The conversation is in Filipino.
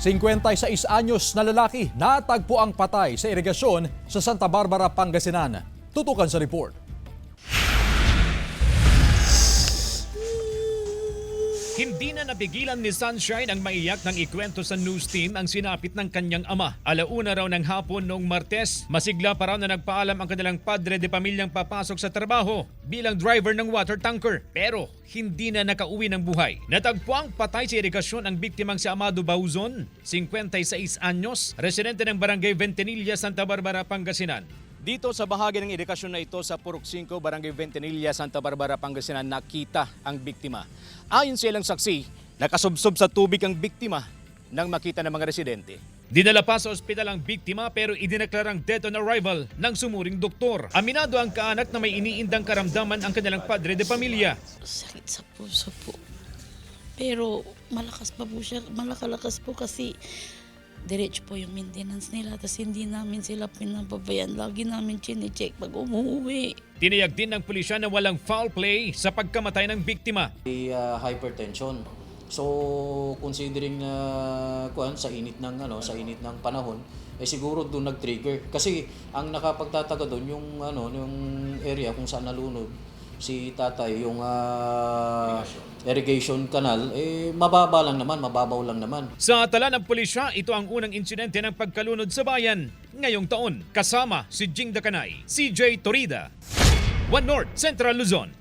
56 anyos na lalaki natagpo ang patay sa irigasyon sa Santa Barbara, Pangasinan. Tutukan sa report. Hindi na napigilan ni Sunshine ang maiyak ng ikwento sa news team ang sinapit ng kanyang ama. Alauna raw ng hapon noong Martes, masigla pa raw na nagpaalam ang kanilang padre de pamilyang papasok sa trabaho bilang driver ng water tanker. Pero hindi na nakauwi ng buhay. Natagpuang patay sa irigasyon ang biktimang si Amado Bauzon, 56 anyos, residente ng Barangay Ventanilla, Santa Barbara, Pangasinan. Dito sa bahagi ng irikasyon na ito sa Purok 5, Barangay Ventanilla, Santa Barbara, Pangasinan, nakita ang biktima. Ayon sa ilang saksi, nakasubsob sa tubig ang biktima nang makita ng mga residente. Dinala pa sa ospital ang biktima pero idineklarang dead on arrival ng sumuring doktor. Aminado ang kaanak na may iniindang karamdaman ang kanilang padre de pamilya. Sakit sa puso po. Pero malakas pa po siya, malakalakas po kasi diretso po yung maintenance nila, tapos hindi namin sila pinababayan. Lagi namin chine-check pag umuwi. Tiniyag din ng pulisya na walang foul play sa pagkamatay ng biktima. Hypertension. So considering sa init ng panahon, siguro doon nag-trigger kasi ang nakapagtataka doon yung yung area kung saan nalunod si tatay, yung irrigation canal, mababaw lang naman. Sa tala ng pulisya, ito ang unang insidente ng pagkalunod sa bayan ngayong taon. Kasama si Jing Dakanay, CJ Torida, One North, Central Luzon.